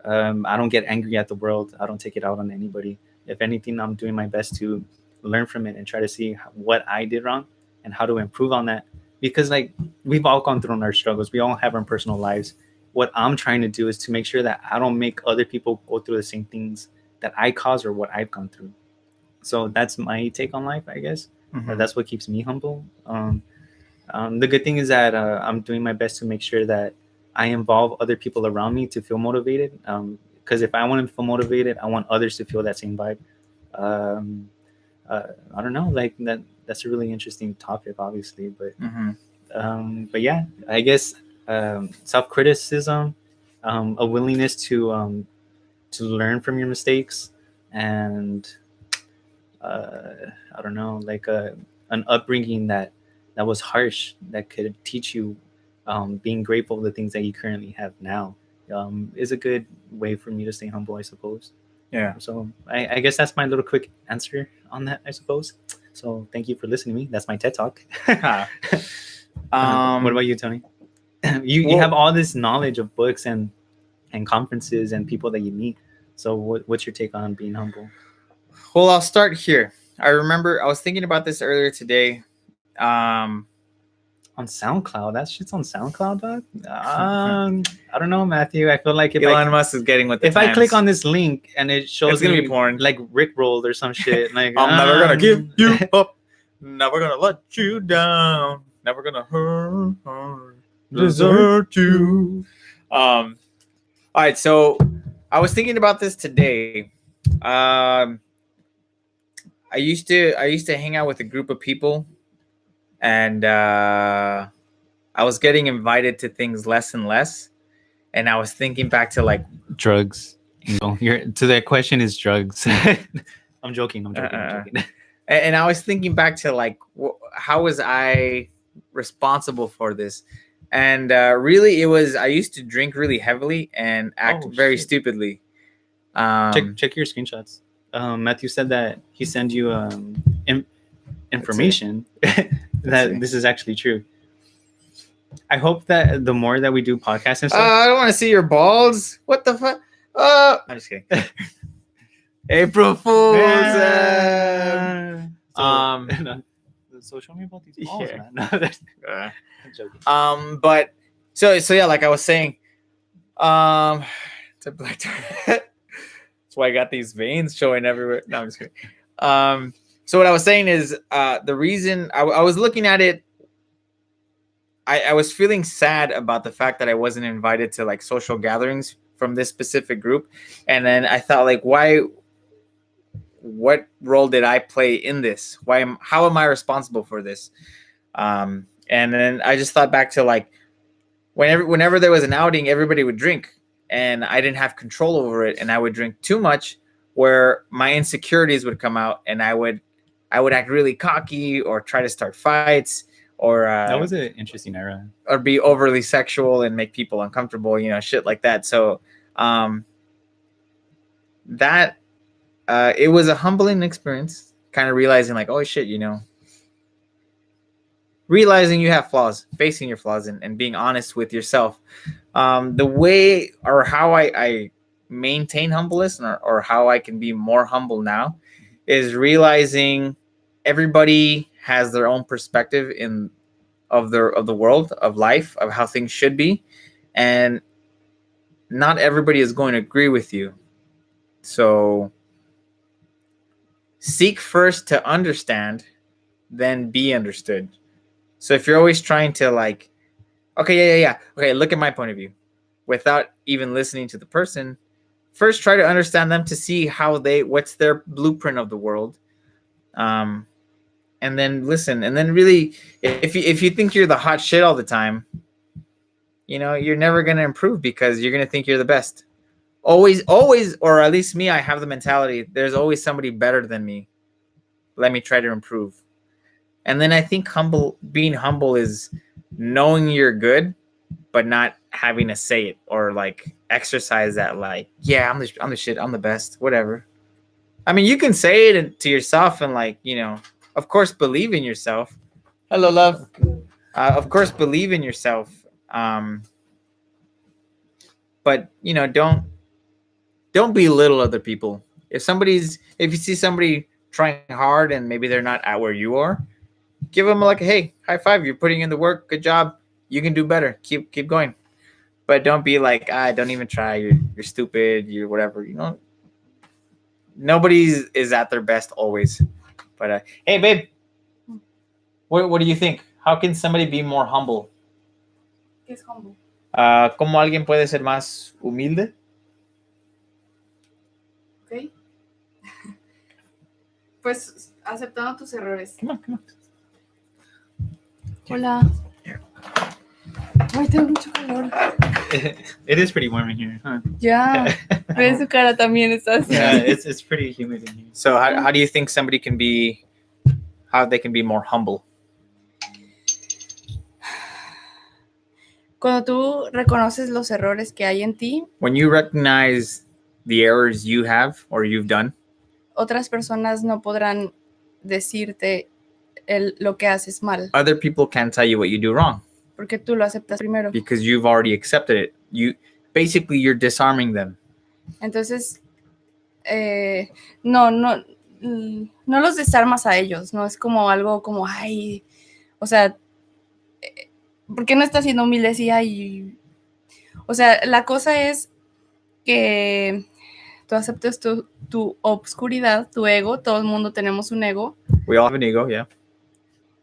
I don't get angry at the world. I don't take it out on anybody. If anything, I'm doing my best to learn from it and try to see what I did wrong and how to improve on that. Because like we've all gone through our struggles. We all have our personal lives. What I'm trying to do is to make sure that I don't make other people go through the same things that I caused or what I've gone through. So that's my take on life, I guess. Mhm. That's what keeps me humble. The good thing is that I'm doing my best to make sure that I involve other people around me to feel motivated. Because if I want to feel motivated, I want others to feel that same vibe. I don't know, like that's a really interesting topic, obviously, Mhm. but yeah, I guess self-criticism, a willingness to learn from your mistakes, and I don't know, like an upbringing that was harsh, that could teach you being grateful for the things that you currently have now, is a good way for me to stay humble, I suppose. Yeah. So I guess that's my little quick answer on that, I suppose. So thank you for listening to me. That's my TED Talk. What about you, Tony? You have all this knowledge of books and conferences and people that you meet. So what's your take on being humble? Well, I'll start here. I remember I was thinking about this earlier today. On SoundCloud, that shit's on SoundCloud, dog. I don't know, Matthew. I feel like if Elon Musk is getting with the I click times. on this link and it shows It's gonna me be porn. like Rickrolled or some shit, like I'm never gonna give you up. Never gonna let you down. Never gonna hurt. Desert you. All right. So I was thinking about this today. I used to hang out with a group of people, and I was getting invited to things less and less. And I was thinking back to like drugs. No, to that question is drugs. I'm joking. I'm joking. And I was thinking back to like, how was I responsible for this? And really, it was, I used to drink really heavily and act very stupidly. Check your screenshots. Matthew said that he sent you information that this is actually true. I hope that the more that we do podcasts and stuff. I don't want to see your balls. What the fuck? I'm just kidding. April Fools. So show me about these balls, Yeah. man. I'm joking. But so yeah, like I was saying, to black That's why I got these veins showing everywhere. No, I'm just kidding. So what I was saying is the reason I was looking at it, I was feeling sad about the fact that I wasn't invited to like social gatherings from this specific group. And then I thought like, what role did I play in this? How am I responsible for this? And then I just thought back to like, whenever there was an outing, everybody would drink and I didn't have control over it. And I would drink too much where my insecurities would come out and I would act really cocky or try to start fights or That was an interesting era. or be overly sexual and make people uncomfortable, shit like that. So that it was a humbling experience, kind of realizing like, oh shit, realizing you have flaws, facing your flaws and being honest with yourself. The way or how I maintain humbleness or how I can be more humble now is realizing everybody has their own perspective of the world, of life, of how things should be, and not everybody is going to agree with you. So seek first to understand, then be understood. So if you're always trying to like, okay, yeah, okay, look at my point of view, without even listening to the person, first try to understand them to see what's their blueprint of the world. And then listen, and then really, if you think you're the hot shit all the time, you're never going to improve because you're going to think you're the best. Always, or at least me, I have the mentality, there's always somebody better than me. Let me try to improve. And then I think being humble is knowing you're good, but not having to say it or like exercise that like, yeah, I'm the shit, I'm the best, whatever. I mean, you can say it to yourself and like, of course, believe in yourself. Hello, love. Of course, believe in yourself. But don't belittle other people. If you see somebody trying hard and maybe they're not at where you are, give them like, hey, high five. You're putting in the work. Good job. You can do better. Keep going. But don't be like, don't even try. You're stupid. You're whatever. Nobody is at their best always. But hey, babe, what do you think? How can somebody be more humble? ¿Qué es humble? ¿Cómo alguien puede ser más humilde? Ok. Pues aceptando tus errores. Come on. Hola. Ay, tengo mucho calor. It is pretty warm in here, huh? Ya. Ve su cara también, está así. Yeah, it's pretty humid in here. So how do you think somebody can be more humble? Cuando tú reconoces los errores que hay en ti, When you recognize the errors you have or you've done, otras personas no podrán decirte lo que haces mal, other people can't tell you what you do wrong porque tú lo aceptas primero. because you've already accepted it. You're disarming them. Entonces, no los desarmas a ellos, no es como algo como, ay, o sea, ¿por qué no estás siendo humilde? Sí, ay, o sea, la cosa es que tú aceptes tu obscuridad, tu ego, todo el mundo tenemos un ego, We all have an ego, yeah.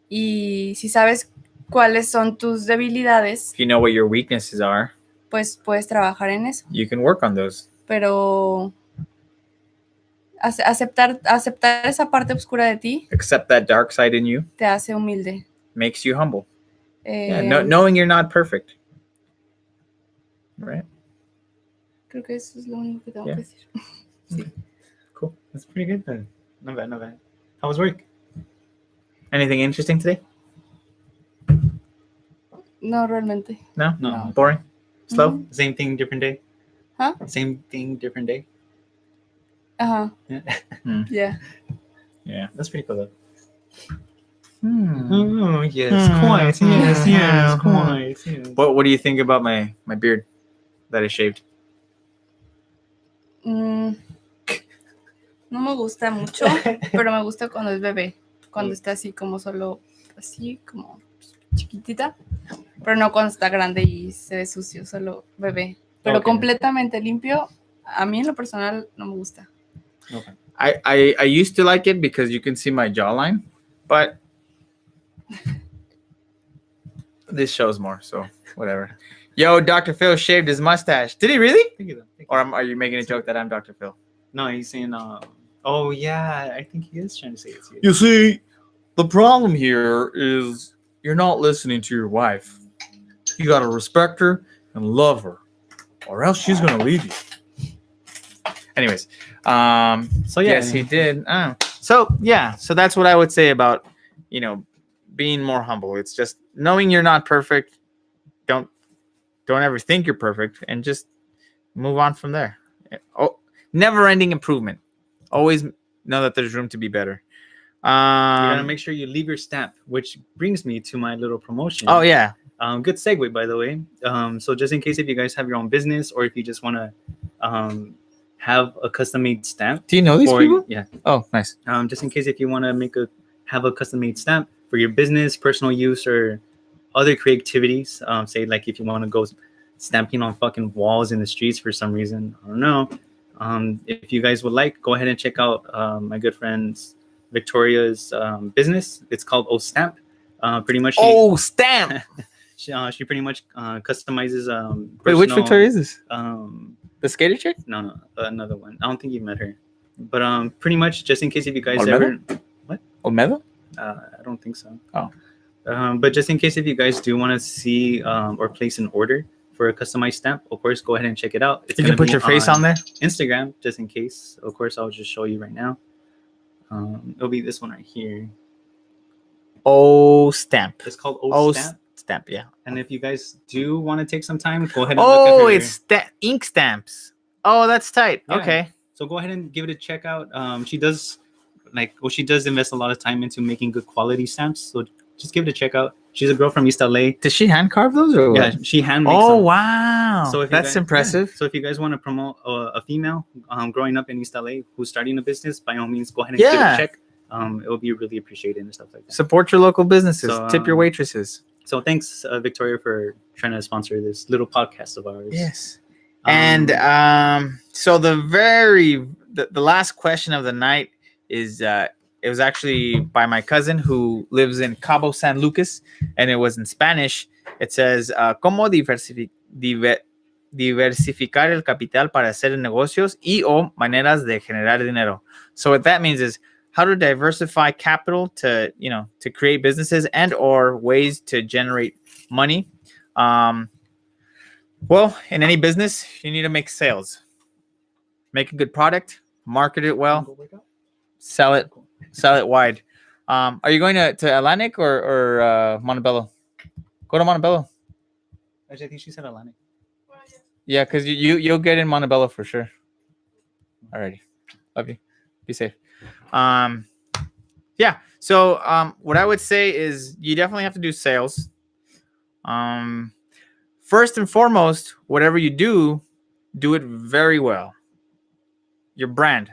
y si sabes cuáles son tus debilidades, If you know what your weaknesses are, pues puedes trabajar en eso, you can work on those. pero aceptar esa parte oscura de ti Accept that dark side in you te hace humilde. makes you humble. Knowing you're not perfect. Right? Creo que eso es lo único que tengo Yeah. que decir. Cool. That's pretty good then. Not bad. How was work? Anything interesting today? No, realmente. No? No. Boring? Slow? Mhm. Same thing, different day? Huh? Same thing, different day? Ajá. Yeah. Yeah. Yeah. That's pretty cool though. Hmm. Oh, yes, quite. Yes, quite. Yes. What do you think about my beard that I shaved? No me gusta mucho, pero me gusta cuando es bebé. Cuando está así como solo, así como chiquitita. Pero no cuando está grande y se ve sucio, solo bebé. Pero Okay. completamente limpio, a mí en lo personal no me gusta. Okay. I used to like it because you can see my jawline, but this shows more, so whatever. Yo, Dr. Phil shaved his mustache. Did he really? Thank you, though. Thank you. Or are you making a joke that I'm Dr. Phil? No, he's saying, oh yeah, I think he is trying to say it's you. You see, the problem here is you're not listening to your wife. You gotta respect her and love her, or else she's gonna leave you. Anyways, So yeah, yes, he did. So yeah, so that's what I would say about, being more humble. It's just knowing you're not perfect. Don't ever think you're perfect, and just move on from there. Oh, never-ending improvement. Always know that there's room to be better. You gotta make sure you leave your stamp, which brings me to my little promotion. Oh yeah. Good segue, by the way. So just in case if you guys have your own business, or if you just want to have a custom-made stamp. Do you know these people? Yeah. Oh, nice. Just in case if you want to have a custom-made stamp for your business, personal use, or other creativities. Say like if you want to go stamping on fucking walls in the streets for some reason. I don't know. If you guys would like, go ahead and check out my good friend's Victoria's business. It's called O Stamp. Pretty much. Stamp. She pretty much customizes. Wait, which Victoria is this? The skater chick? No, another one. I don't think you've met her. But pretty much, just in case if you guys Olmedo? ever. What? Olmedo? I don't think so. Oh. But just in case if you guys do want to see or place an order for a customized stamp, of course, go ahead and check it out. You can put your face on there? Instagram, just in case. Of course, I'll just show you right now. It'll be this one right here. O Stamp. It's called O Stamp. Stamp, yeah. And if you guys do want to take some time, go ahead and look at her. It's ink stamps. Oh, that's tight. Yeah. Okay. So go ahead and give it a check out. She does invest a lot of time into making good quality stamps. So just give it a check out. She's a girl from East LA. Does she hand carve those or Yeah, what? she hand makes Oh them. wow. So if that's impressive. Yeah. So if you guys want to promote a female growing up in East LA who's starting a business, by all means, go ahead and give it a check. It will be really appreciated and stuff like that. Support your local businesses. So, Tip your waitresses. So thanks, Victoria, for trying to sponsor this little podcast of ours. Yes. And so the last question of the night is it was actually by my cousin who lives in Cabo San Lucas, and it was in Spanish. It says, ¿Cómo diversificar el capital para hacer negocios y o maneras de generar dinero? So what that means is how to diversify capital to create businesses and or ways to generate money. Well, in any business, you need to make sales. Make a good product, market it well, sell it wide. Are you going to Atlantic or Montebello? Go to Montebello. Actually, I think she said Atlantic. Yeah, because you'll get in Montebello for sure. Alrighty. Love you. Be safe. Yeah. So what I would say is you definitely have to do sales. First and foremost, whatever you do it very well. Your brand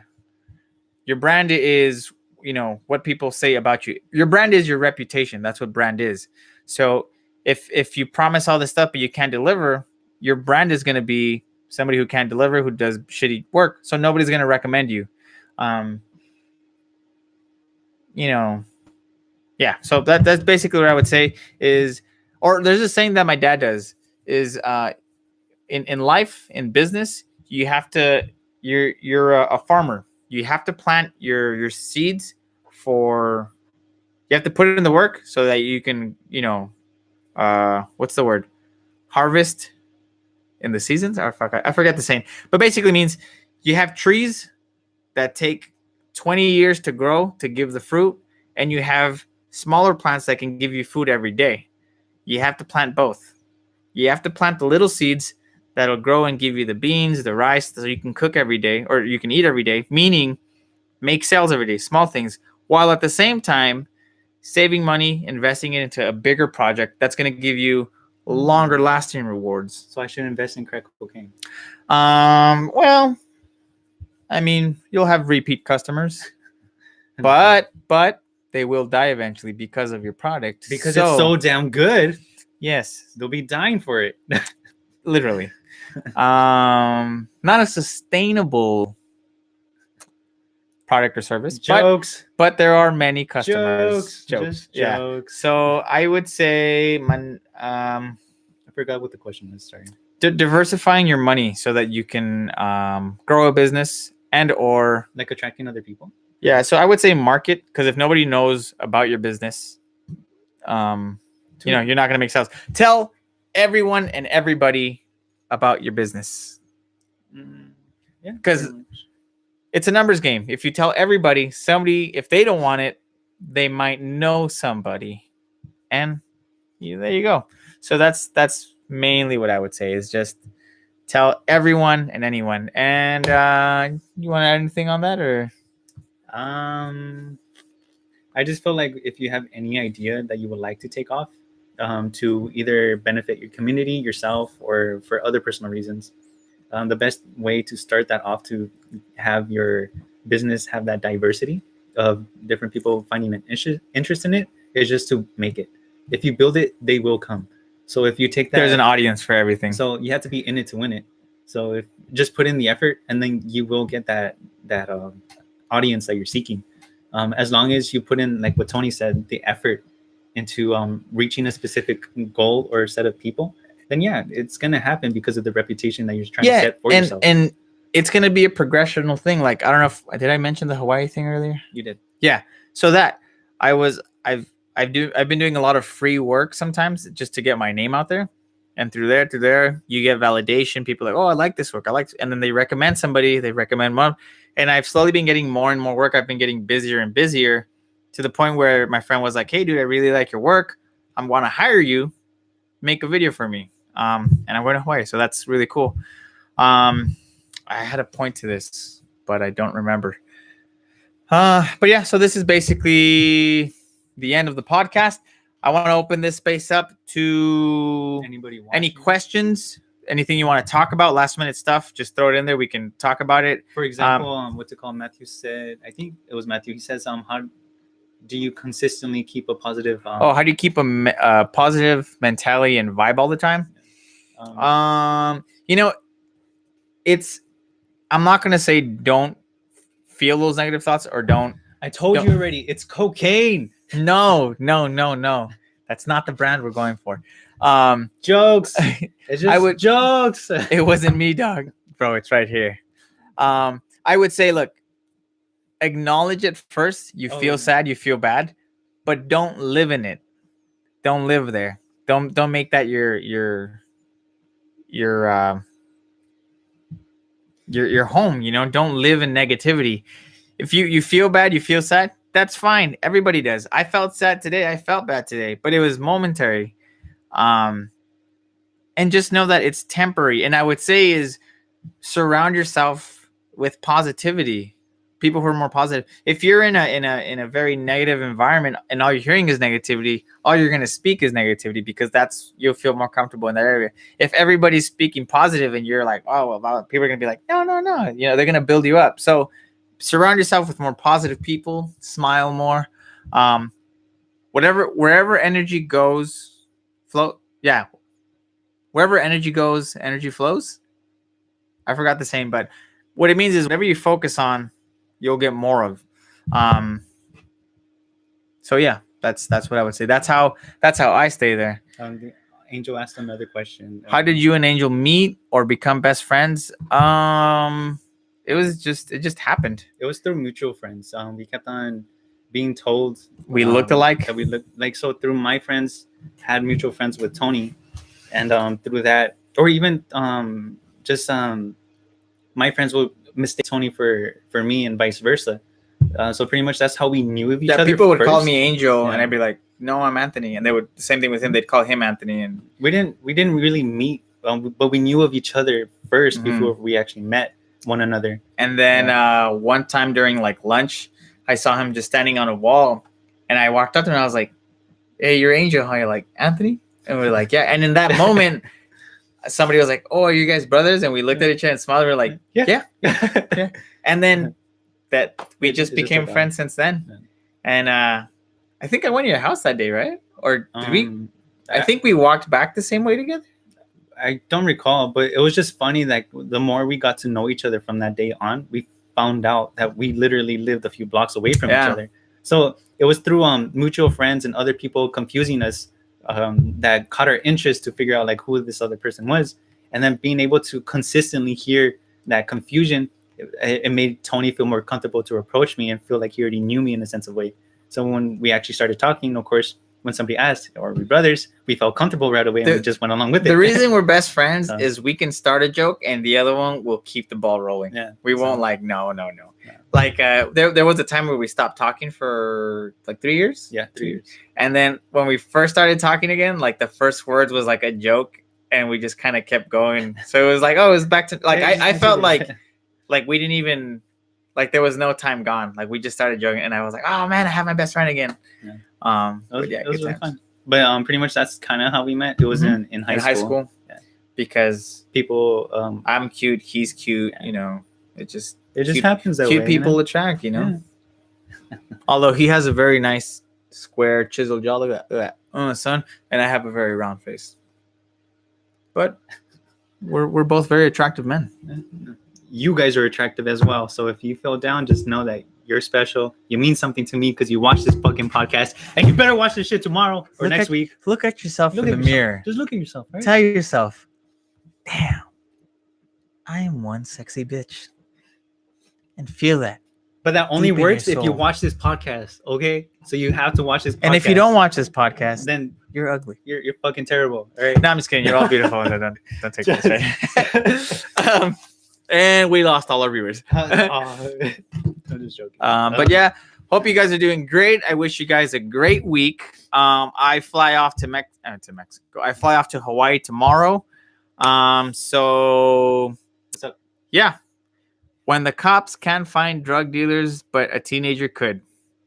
is, what people say about you. Your brand is your reputation. That's what brand is. So if you promise all this stuff but you can't deliver, your brand is going to be somebody who can't deliver, who does shitty work. So nobody's going to recommend you. Yeah. So that's basically what I would say is, or there's a saying that my dad does is, in life, in business, you have to, you're a farmer. You have to plant your seeds you have to put it in the work so that you can, what's the word? Harvest in the seasons? I forget the saying, but basically means you have trees that take 20 years to grow to give the fruit, and you have smaller plants that can give you food every day. You have to plant both. You have to plant the little seeds that'll grow and give you the beans, the rice, so you can cook every day, or you can eat every day, meaning make sales every day, small things, while at the same time saving money, investing it into a bigger project that's going to give you longer lasting rewards. So I should invest in crack cocaine. Well, I mean, you'll have repeat customers, but they will die eventually because of your product. Because it's so damn good. Yes. They'll be dying for it. Literally. Not a sustainable product or service, Jokes. but there are many customers. Just Yeah. jokes. So I would say, I forgot what the question was. Sorry. diversifying your money so that you can grow a business and or Like attracting other people. yeah. So I would say market, because if nobody knows about your business, you're not gonna make sales. Tell everyone and everybody about your business. Yeah. Because pretty much. it's a numbers game. If you tell everybody, somebody, if they don't want it, they might know somebody, and there you go. So that's mainly what I would say, is just tell everyone and anyone. And you want to add anything on that, or? I just feel like if you have any idea that you would like to take off, to either benefit your community, yourself, or for other personal reasons, the best way to start that off, to have your business have that diversity of different people finding an interest in it, is just to make it. If you build it, they will come. So if you take that, there's an audience for everything. So you have to be in it to win it. So if just put in the effort, and then you will get that audience that you're seeking. As long as you put in, like what Tony said, the effort into reaching a specific goal or set of people, then yeah, it's gonna happen because of the reputation that you're trying to set for yourself. And it's gonna be a progressional thing. Like, I don't know if did I mention the Hawaii thing earlier? You did. Yeah. So that I've been doing a lot of free work sometimes just to get my name out there. And through there, you get validation. People are like, oh, I like this work. And then they recommend somebody, they recommend one. And I've slowly been getting more and more work. I've been getting busier and busier, to the point where my friend was like, hey, dude, I really like your work. I want to hire you. Make a video for me. And I went to Hawaii. So that's really cool. I had a point to this, but I don't remember. But yeah, so this is basically the end of the podcast. I want to open this space up to any questions, anything you want to talk about, last minute stuff. Just throw it in there. We can talk about it. For example, what's it called? Matthew said, I think it was Matthew. He says, how do you consistently keep a positive? How do you keep a positive mentality and vibe all the time? I'm not going to say don't feel those negative thoughts or don't. I told you already, it's cocaine. No. That's not the brand we're going for. Jokes. It's just jokes. It wasn't me, dog. Bro, it's right here. I would say, look, acknowledge it first. You feel sad, you feel bad, but don't live in it. Don't live there. Don't make that your home, Don't live in negativity. If you feel bad, you feel sad, that's fine. Everybody does. I felt sad today. I felt bad today, but it was momentary. And just know that it's temporary. And I would say is surround yourself with positivity, people who are more positive. If you're in a very negative environment and all you're hearing is negativity, all you're going to speak is negativity, because you'll feel more comfortable in that area. If everybody's speaking positive and you're like, oh, well, people are going to be like, no, they're going to build you up. So surround yourself with more positive people, smile more. Wherever energy goes, flow. Yeah. Wherever energy goes, energy flows. I forgot the saying, but what it means is whatever you focus on, you'll get more of. So yeah, that's what I would say. That's how I stay there. Angel asked another question. How did you and Angel meet or become best friends? It just happened. It was through mutual friends. We kept on being told we looked alike. That we looked like, so through my friends had mutual friends with Tony, and through that, or even my friends would mistake Tony for me and vice versa. So pretty much that's how we knew of each other. People would call me Angel, and I'd be like, no, I'm Anthony, and they would the same thing with him. They'd call him Anthony, and we didn't really meet, but we knew of each other first before we actually met one another. And then one time during like lunch, I saw him just standing on a wall, and I walked up to him and I was like, hey, you're Angel, huh? You're like, Anthony? And we're like, yeah. And in that moment, somebody was like, oh, are you guys brothers? And we looked at each other and smiled. We were like, yeah. And then we just became friends since then. Yeah. And I think I went to your house that day, right? Or did we? I think we walked back the same way together. I don't recall, but it was just funny that the more we got to know each other from that day on, we found out that we literally lived a few blocks away from each other. So it was through mutual friends and other people confusing us that caught our interest to figure out like who this other person was, and then being able to consistently hear that confusion, it made Tony feel more comfortable to approach me and feel like he already knew me in a sense of way. So when we actually started talking, of course, when somebody asked, "Are we brothers?" we felt comfortable right away and we just went along with it. The reason we're best friends is we can start a joke and the other one will keep the ball rolling. Yeah, we won't like no. Like there was a time where we stopped talking for like 3 years. Yeah, 3 years. And then when we first started talking again, like the first words was like a joke, and we just kind of kept going. So it was like, oh, it was back to like I felt like we didn't even like there was no time gone. Like we just started joking, and I was like, oh man, I have my best friend again. Yeah. It was really fun. But pretty much that's kind of how we met. It was in high school. Yeah. Because people, I'm cute, he's cute. You know, it just happens that way. Cute people attract. You know. Yeah. Although he has a very nice square chiseled jaw, look at that, son, and I have a very round face. But we're both very attractive men. You guys are attractive as well. So if you feel down, just know that you're special. You mean something to me because you watch this fucking podcast, and you better watch this shit tomorrow or next week. Look at yourself in the mirror. Just look at yourself. Right? Tell yourself, damn, I am one sexy bitch, and feel that. But that only works if you watch this podcast, okay? So you have to watch this podcast. And if you don't watch this podcast, then you're ugly. You're fucking terrible. All right. No, I'm just kidding. You're all beautiful. Don't take this right. And we lost all our viewers. I'm just joking. But yeah, hope you guys are doing great. I wish you guys a great week. I fly off to Mexico. I fly off to Hawaii tomorrow. So what's up? Yeah. When the cops can't find drug dealers, but a teenager could.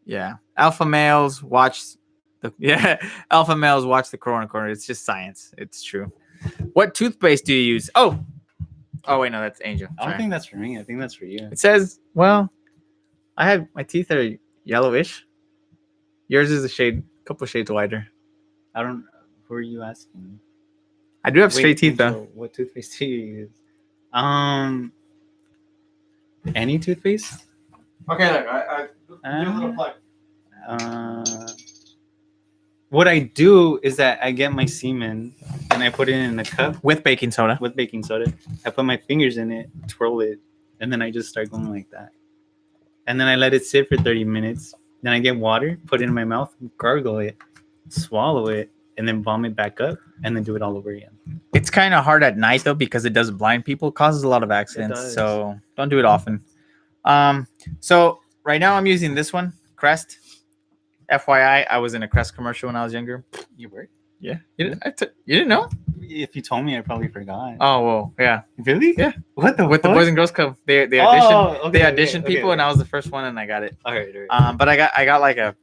Yeah. Alpha males watch the Corona Corner. It's just science. It's true. What toothpaste do you use? Oh wait, no, that's Angel. I don't think that's for me. I think that's for you. It says, well, I have my teeth are yellowish. Yours is a couple shades wider. I don't. Who are you asking? I do have straight teeth though. What toothpaste do you use? Any toothpaste? Okay, look, I do a little plug. What I do is that I get my semen and I put it in a cup with baking soda. I put my fingers in it, twirl it, and then I just start going like that. And then I let it sit for 30 minutes. Then I get water, put it in my mouth, gargle it, swallow it, and then vomit back up, and then do it all over again. It's kind of hard at night though because it does blind people, causes a lot of accidents. So don't do it often. So right now I'm using this one, Crest. FYI, I was in a Crest commercial when I was younger. You were? Yeah. You didn't know? If you told me, I probably forgot. Oh well, yeah. Really? Yeah. What the? With the Boys and Girls Club, they auditioned people, and I was the first one, and I got it. All right. But I got like a.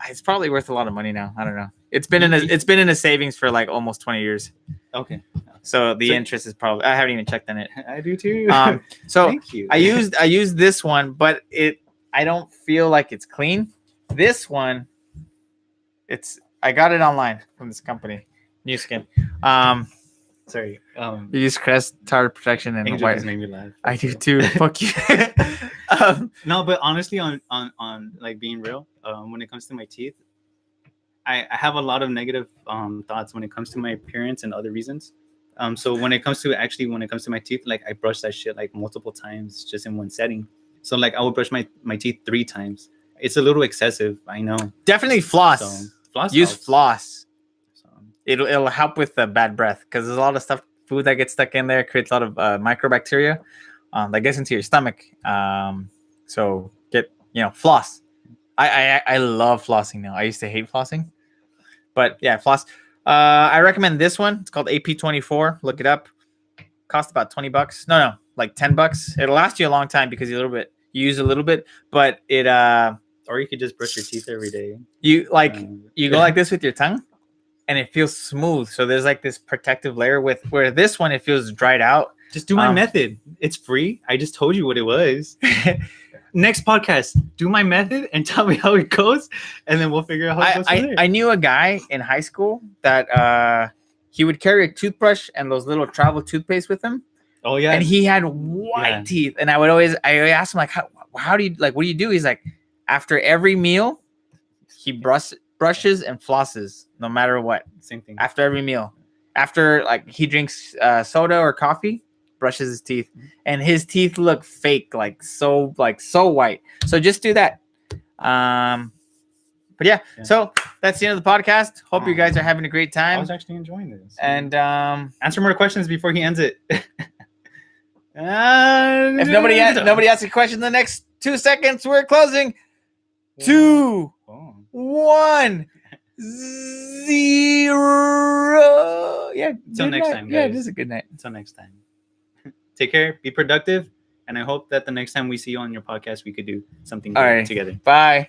It's probably worth a lot of money now. I don't know. It's been in a savings for like almost 20 years. Okay. So the interest is probably. I haven't even checked on it. I do too. So thank you. I used this one, but I don't feel like it's clean. This one, I got it online from this company, New Skin. Sorry. You use Crest Tire Protection and Angel just made me laugh. I do too. Fuck you. No, but honestly, on like being real, when it comes to my teeth, I have a lot of negative thoughts when it comes to my appearance and other reasons. So when it comes to my teeth, like I brush that shit like multiple times just in one setting. So like I will brush my teeth 3 times. It's a little excessive, I know. Definitely floss. So, use floss. So, it'll help with the bad breath because there's a lot of food that gets stuck in there, creates a lot of microbacteria that gets into your stomach. So get floss. I love flossing now. I used to hate flossing, but yeah, floss. I recommend this one. It's called AP24. Look it up. Cost about $20. No, like $10. It'll last you a long time because you use a little bit, but it or you could just brush your teeth every day. You go like this with your tongue and it feels smooth. So there's like this protective layer where this one it feels dried out. Just do my method. It's free. I just told you what it was. Next podcast, do my method and tell me how it goes, and then we'll figure out how it goes from there. I knew a guy in high school that he would carry a toothbrush and those little travel toothpaste with him. Oh yeah. And he had white teeth. And I asked him, like, how do you, like, what do you do? He's like, after every meal, he brushes and flosses no matter what. Same thing. After every meal. After, like, he drinks soda or coffee, brushes his teeth. And his teeth look fake, so white. So just do that. But yeah, so that's the end of the podcast. Hope you guys are having a great time. I was actually enjoying this. And answer more questions before he ends it. If nobody asks a question in the next 2 seconds, we're closing. 2, 1, 0. Yeah. Till next time, guys. Yeah, it is a good night. Until next time. Take care. Be productive. And I hope that the next time we see you on your podcast, we could do something together. Bye.